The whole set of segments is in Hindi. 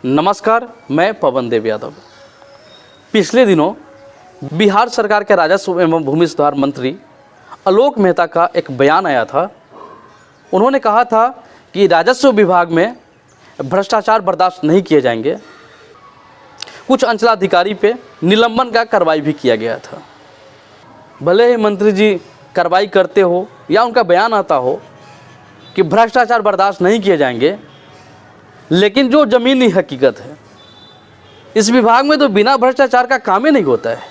नमस्कार, मैं पवन देव यादव। पिछले दिनों बिहार सरकार के राजस्व एवं भूमि सुधार मंत्री आलोक मेहता का एक बयान आया था। उन्होंने कहा था कि राजस्व विभाग में भ्रष्टाचार बर्दाश्त नहीं किए जाएंगे। कुछ अंचलाधिकारी पे निलंबन का कार्रवाई भी किया गया था। भले ही मंत्री जी कार्रवाई करते हो या उनका बयान आता हो कि भ्रष्टाचार बर्दाश्त नहीं किए जाएंगे, लेकिन जो ज़मीनी हकीकत है, इस विभाग में तो बिना भ्रष्टाचार का काम ही नहीं होता है।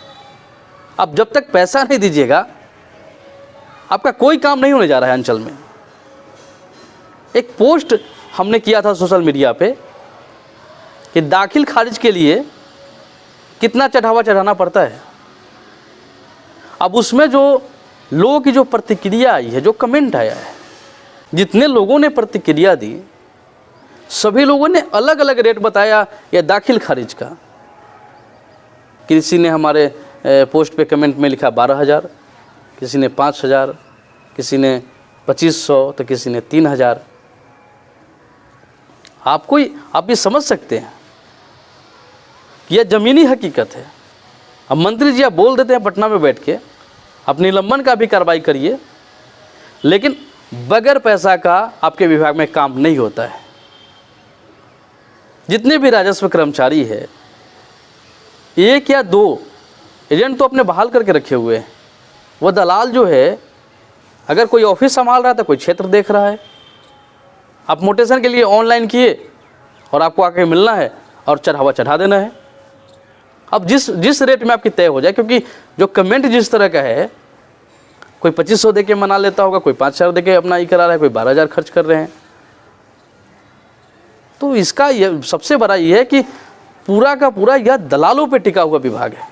अब जब तक पैसा नहीं दीजिएगा, आपका कोई काम नहीं होने जा रहा है। अंचल में एक पोस्ट हमने किया था सोशल मीडिया पे कि दाखिल खारिज के लिए कितना चढ़ावा चढ़ाना पड़ता है। अब उसमें जो लोगों की जो प्रतिक्रिया आई है, जो कमेंट आया है, जितने लोगों ने प्रतिक्रिया दी, सभी लोगों ने अलग अलग रेट बताया या दाखिल खारिज का। किसी ने हमारे पोस्ट पे कमेंट में लिखा 12,000, किसी ने 5,000, किसी ने 2,500, तो किसी ने 3,000। आप ये समझ सकते हैं कि यह ज़मीनी हकीकत है। अब मंत्री जी आप बोल देते हैं पटना में बैठ के आप निलंबन का भी कार्रवाई करिए, लेकिन बगैर पैसा का आपके विभाग में काम नहीं होता है। जितने भी राजस्व कर्मचारी है, एक या दो एजेंट तो अपने बहाल करके रखे हुए हैं। वह दलाल जो है, अगर कोई ऑफिस संभाल रहा है तो कोई क्षेत्र देख रहा है। आप मोटेशन के लिए ऑनलाइन किए और आपको आके मिलना है और चढ़ावा चढ़ा देना है। अब जिस रेट में आपकी तय हो जाए, क्योंकि जो कमेंट जिस तरह का है, कोई 2,500 दे के मना लेता होगा, कोई 5,000 दे के अपना ये करा रहा है, कोई 12,000 खर्च कर रहे हैं। तो इसका यह सबसे बड़ा ये है कि पूरा का पूरा यह दलालों पे टिका हुआ विभाग है।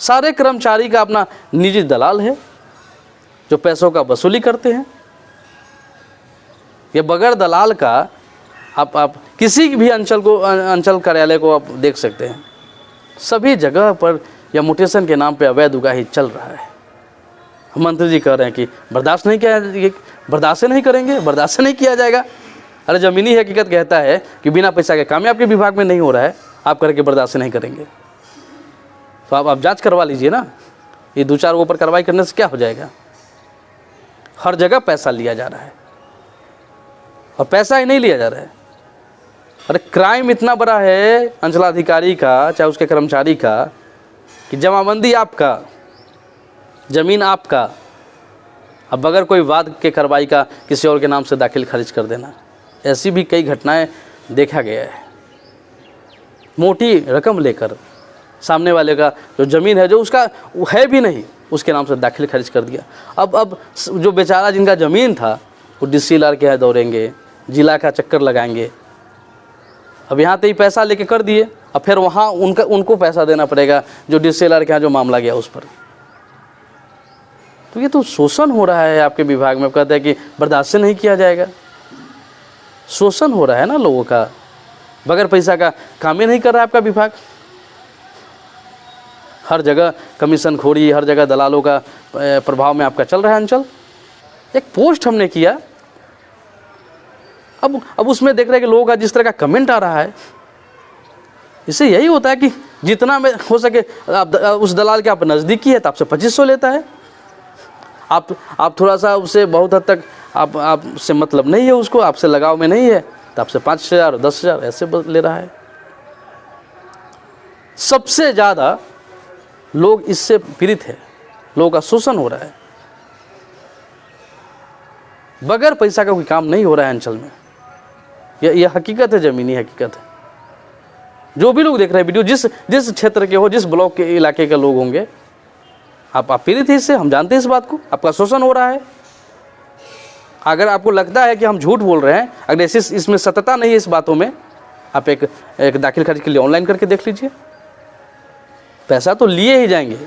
सारे कर्मचारी का अपना निजी दलाल है जो पैसों का वसूली करते हैं। ये बगैर दलाल का आप किसी भी अंचल कार्यालय को आप देख सकते हैं, सभी जगह पर या म्यूटेशन के नाम पे अवैध उगाही चल रहा है। मंत्री जी कह रहे हैं कि बर्दाश्त नहीं करेंगे, बर्दाश्त नहीं किया जाएगा। अरे ज़मीनी हकीकत कहता है कि बिना पैसा के काम आपके विभाग में नहीं हो रहा है, आप करके बर्दाश्त नहीं करेंगे। तो आप जांच करवा लीजिए ना। ये 2-4 ऊपर कार्रवाई करने से क्या हो जाएगा। हर जगह पैसा लिया जा रहा है और पैसा ही नहीं लिया जा रहा है। अरे क्राइम इतना बड़ा है अंचलाधिकारी का, चाहे उसके कर्मचारी का, कि जमाबंदी आपका, ज़मीन आपका, अब अगर कोई वाद के कार्रवाई का किसी और के नाम से दाखिल खारिज कर देना। ऐसी भी कई घटनाएं देखा गया है। मोटी रकम लेकर सामने वाले का जो ज़मीन है, जो उसका है भी नहीं, उसके नाम से दाखिल खारिज कर दिया। अब जो बेचारा जिनका ज़मीन था वो DCLR के यहाँ दौड़ेंगे, जिला का चक्कर लगाएंगे। अब यहाँ तो ही पैसा लेके कर दिए, अब फिर वहाँ उनको पैसा देना पड़ेगा जो DCLR के यहाँ जो मामला गया उस पर। तो ये तो शोषण हो रहा है आपके विभाग में। कहते हैं कि बर्दाश्त नहीं किया जाएगा। शोषण हो रहा है ना लोगों का। बगैर पैसा का काम ही नहीं कर रहा है आपका विभाग। हर जगह कमीशन खोरी, हर जगह दलालों का प्रभाव में आपका चल रहा है अंचल। एक पोस्ट हमने किया, अब उसमें देख रहे हैं कि लोगों का जिस तरह का कमेंट आ रहा है, इससे यही होता है कि जितना में हो सके आप उस दलाल के आप नज़दीकी है तो आपसे 2,500 लेता है। आप थोड़ा सा उससे बहुत हद तक आपसे मतलब नहीं है, उसको आपसे लगाव में नहीं है, तो आपसे 5,000 10,000 ऐसे ले रहा है। सबसे ज़्यादा लोग इससे पीड़ित है, लोगों का शोषण हो रहा है। बगैर पैसा का कोई काम नहीं हो रहा है अंचल में। यह हकीकत है, ज़मीनी हकीकत है। जो भी लोग देख रहे हैं वीडियो, जिस क्षेत्र के हो, जिस ब्लॉक के इलाके के लोग होंगे, आप पीड़ित हैं इससे। हम जानते हैं इस बात को, आपका शोषण हो रहा है। अगर आपको लगता है कि हम झूठ बोल रहे हैं, अगर इसमें सत्यता नहीं है इस बातों में, आप एक दाखिल खारिज के लिए ऑनलाइन करके देख लीजिए। पैसा तो लिए ही जाएंगे,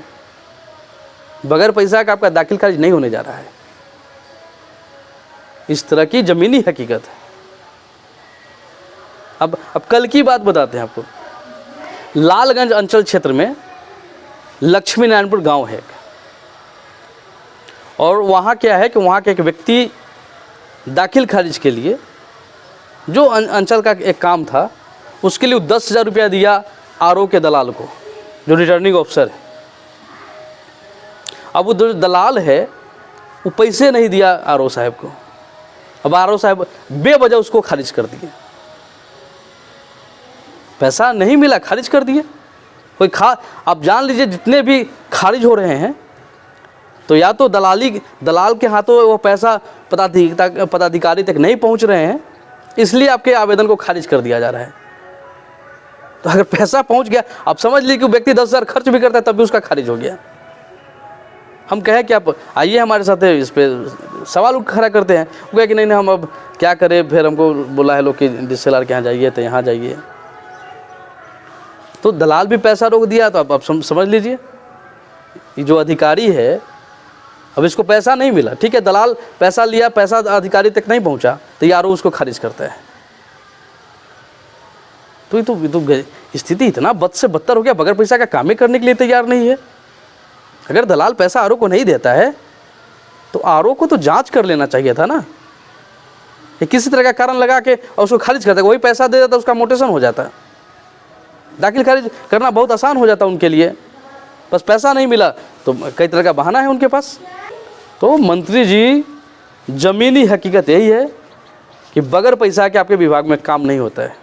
बगैर पैसा का आपका दाखिल खारिज नहीं होने जा रहा है। इस तरह की ज़मीनी हकीकत है। अब कल की बात बताते हैं आपको। लालगंज अंचल क्षेत्र में लक्ष्मी नारायणपुर गांव है, और वहाँ क्या है कि वहाँ के एक व्यक्ति दाखिल खारिज के लिए जो अंचल का एक काम था उसके लिए 10,000 रुपया दिया आरओ के दलाल को, जो रिटर्निंग ऑफिसर है। अब वो जो दलाल है वो पैसे नहीं दिया आरओ साहब को, अब आरओ साहब बेवजह उसको खारिज कर दिए, पैसा नहीं मिला खारिज कर दिए। कोई आप जान लीजिए जितने भी खारिज हो रहे हैं तो या तो दलाल के हाथों वो पैसा पदाधिकारी तक नहीं पहुंच रहे हैं, इसलिए आपके आवेदन को खारिज कर दिया जा रहा है। तो अगर पैसा पहुंच गया, आप समझ लीजिए कि व्यक्ति 10,000 खर्च भी करता है तब भी उसका खारिज हो गया। हम कहें कि आप आइए हमारे साथ इस पर सवाल खड़ा करते हैं, वो कहे कि नहीं हम अब क्या करें, फिर हमको बोला है लोग कि डीएसएलआर के यहाँ जाइए तो यहाँ जाइए। तो दलाल भी पैसा रोक दिया, तो आप समझ लीजिए ये जो अधिकारी है, अब इसको पैसा नहीं मिला, ठीक है, दलाल पैसा लिया, पैसा अधिकारी तक नहीं पहुंचा तो यार उसको खारिज करता है। तो ये तो स्थिति इतना बद से बदतर हो गया, बगैर पैसा का काम ही करने के लिए तैयार नहीं है। अगर दलाल पैसा आरओ को नहीं देता है तो आरओ को तो जांच कर लेना चाहिए था ना, ये किसी तरह का कारण लगा के और उसको खारिज करता है। वही पैसा दे देता, उसका मोटेशन हो जाता, दाखिल खारिज करना बहुत आसान हो जाता उनके लिए। बस पैसा नहीं मिला तो कई तरह का बहाना है उनके पास। तो मंत्री जी, ज़मीनी हकीकत यही है कि बगैर पैसा के आपके विभाग में काम नहीं होता है।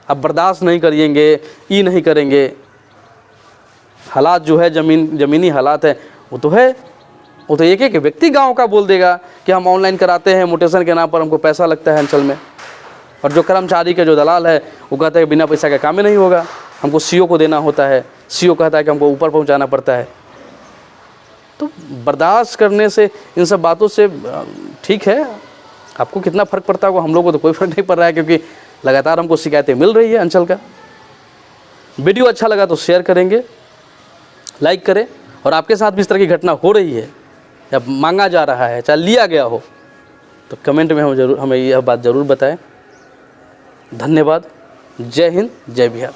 आप बर्दाश्त नहीं करेंगे, ये नहीं करेंगे, हालात जो है ज़मीनी हालात है वो तो है। वो तो एक व्यक्ति गांव का बोल देगा कि हम ऑनलाइन कराते हैं, मोटेशन के नाम पर हमको पैसा लगता है अंचल में, और जो कर्मचारी के जो दलाल है वो कहता है कि बिना पैसा का काम ही नहीं होगा, हमको सीओ को देना होता है, सीओ कहता है कि हमको ऊपर पहुंचाना पड़ता है। तो बर्दाश्त करने से, इन सब बातों से ठीक है, आपको कितना फ़र्क पड़ता है, हम लोग को तो कोई फ़र्क नहीं पड़ रहा है, क्योंकि लगातार हमको शिकायतें मिल रही है अंचल का। वीडियो अच्छा लगा तो शेयर करेंगे, लाइक करें, और आपके साथ भी इस तरह की घटना हो रही है या मांगा जा रहा है, चाहे लिया गया हो, तो कमेंट में हमें यह बात ज़रूर बताएं। धन्यवाद। जय हिंद, जय बिहार।